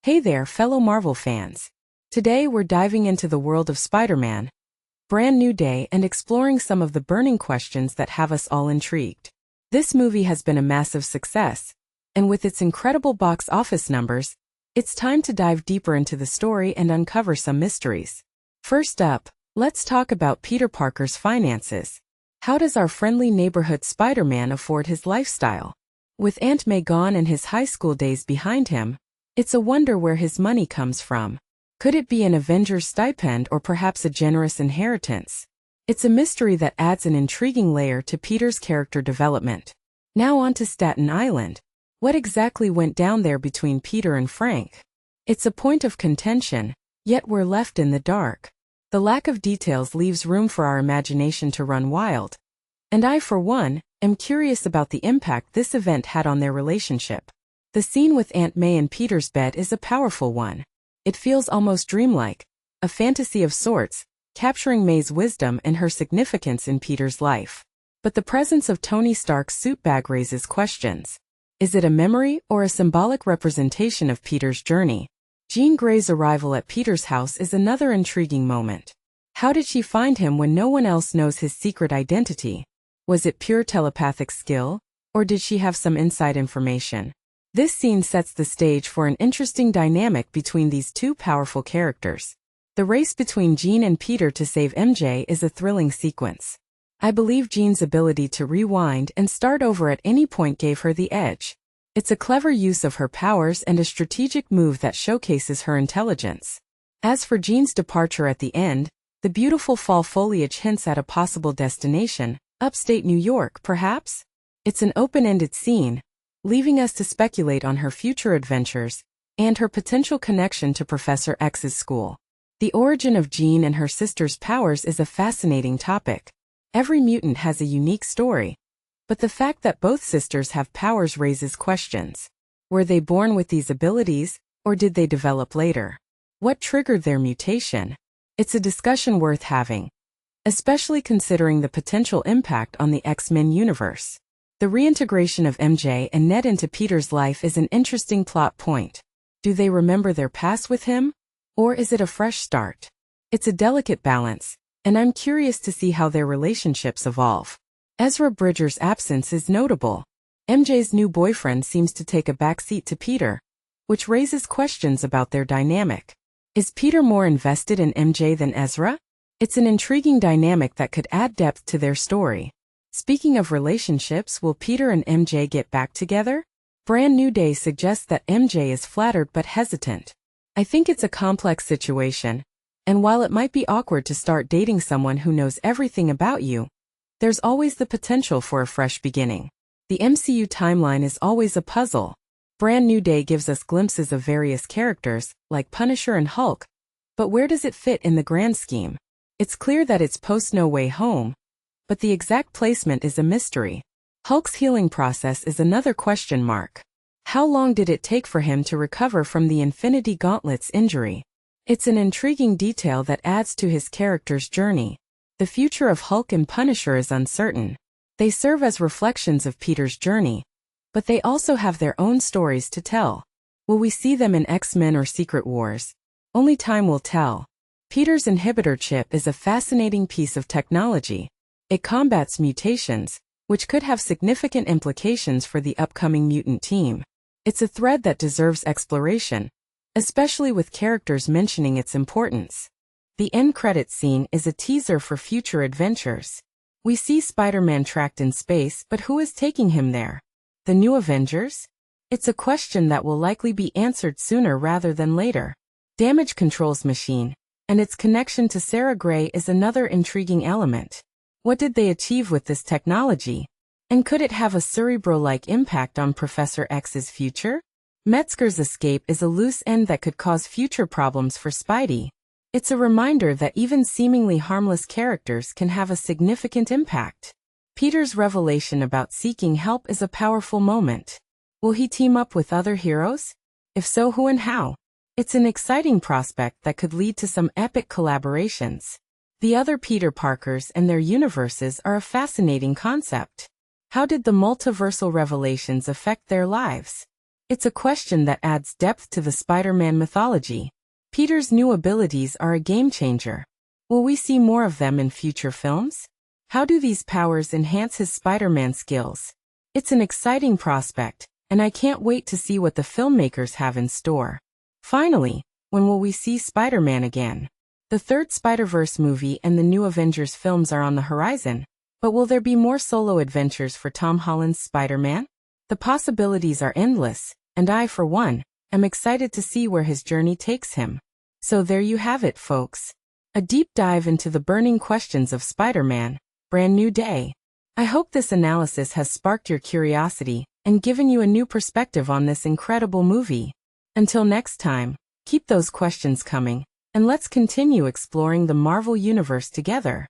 Hey there, fellow Marvel fans. Today we're diving into the world of Spider-Man. Brand new day and exploring some of the burning questions that have us all intrigued. This movie has been a massive success, and with its incredible box office numbers, it's time to dive deeper into the story and uncover some mysteries. First up, let's talk about Peter Parker's finances. How does our friendly neighborhood Spider-Man afford his lifestyle? With Aunt May gone and his high school days behind him, it's a wonder where his money comes from. Could it be an Avengers stipend or perhaps a generous inheritance? It's a mystery that adds an intriguing layer to Peter's character development. Now on to Staten Island. What exactly went down there between Peter and Frank? It's a point of contention, yet we're left in the dark. The lack of details leaves room for our imagination to run wild. And I, for one, am curious about the impact this event had on their relationship. The scene with Aunt May in Peter's bed is a powerful one. It feels almost dreamlike, a fantasy of sorts, capturing May's wisdom and her significance in Peter's life. But the presence of Tony Stark's suit bag raises questions. Is it a memory or a symbolic representation of Peter's journey? Jean Grey's arrival at Peter's house is another intriguing moment. How did she find him when no one else knows his secret identity? Was it pure telepathic skill, or did she have some inside information? This scene sets the stage for an interesting dynamic between these two powerful characters. The race between Jean and Peter to save MJ is a thrilling sequence. I believe Jean's ability to rewind and start over at any point gave her the edge. It's a clever use of her powers and a strategic move that showcases her intelligence. As for Jean's departure at the end, the beautiful fall foliage hints at a possible destination, upstate New York, perhaps? It's an open-ended scene, leaving us to speculate on her future adventures and her potential connection to Professor X's school. The origin of Jean and her sister's powers is a fascinating topic. Every mutant has a unique story, but the fact that both sisters have powers raises questions. Were they born with these abilities, or did they develop later? What triggered their mutation? It's a discussion worth having, especially considering the potential impact on the X-Men universe. The reintegration of MJ and Ned into Peter's life is an interesting plot point. Do they remember their past with him? Or is it a fresh start? It's a delicate balance, and I'm curious to see how their relationships evolve. Ezra Bridger's absence is notable. MJ's new boyfriend seems to take a backseat to Peter, which raises questions about their dynamic. Is Peter more invested in MJ than Ezra? It's an intriguing dynamic that could add depth to their story. Speaking of relationships, will Peter and MJ get back together? Brand New Day suggests that MJ is flattered but hesitant. I think it's a complex situation, and while it might be awkward to start dating someone who knows everything about you, there's always the potential for a fresh beginning. The MCU timeline is always a puzzle. Brand New Day gives us glimpses of various characters, like Punisher and Hulk, but where does it fit in the grand scheme? It's clear that it's post No Way Home, but the exact placement is a mystery. Hulk's healing process is another question mark. How long did it take for him to recover from the Infinity Gauntlet's injury? It's an intriguing detail that adds to his character's journey. The future of Hulk and Punisher is uncertain. They serve as reflections of Peter's journey, but they also have their own stories to tell. Will we see them in X-Men or Secret Wars? Only time will tell. Peter's inhibitor chip is a fascinating piece of technology. It combats mutations, which could have significant implications for the upcoming mutant team. It's a thread that deserves exploration, especially with characters mentioning its importance. The end credits scene is a teaser for future adventures. We see Spider-Man tracked in space, but who is taking him there? The new Avengers? It's a question that will likely be answered sooner rather than later. Damage Control's machine, and its connection to Sarah Gray is another intriguing element. What did they achieve with this technology? And could it have a Cerebro-like impact on Professor X's future? Metzger's escape is a loose end that could cause future problems for Spidey. It's a reminder that even seemingly harmless characters can have a significant impact. Peter's revelation about seeking help is a powerful moment. Will he team up with other heroes? If so, who and how? It's an exciting prospect that could lead to some epic collaborations. The other Peter Parkers and their universes are a fascinating concept. How did the multiversal revelations affect their lives? It's a question that adds depth to the Spider-Man mythology. Peter's new abilities are a game changer. Will we see more of them in future films? How do these powers enhance his Spider-Man skills? It's an exciting prospect, and I can't wait to see what the filmmakers have in store. Finally, when will we see Spider-Man again? The third Spider-Verse movie and the new Avengers films are on the horizon, but will there be more solo adventures for Tom Holland's Spider-Man? The possibilities are endless, and I, for one, am excited to see where his journey takes him. So there you have it, folks. A deep dive into the burning questions of Spider-Man, Brand New Day. I hope this analysis has sparked your curiosity and given you a new perspective on this incredible movie. Until next time, keep those questions coming, and let's continue exploring the Marvel Universe together.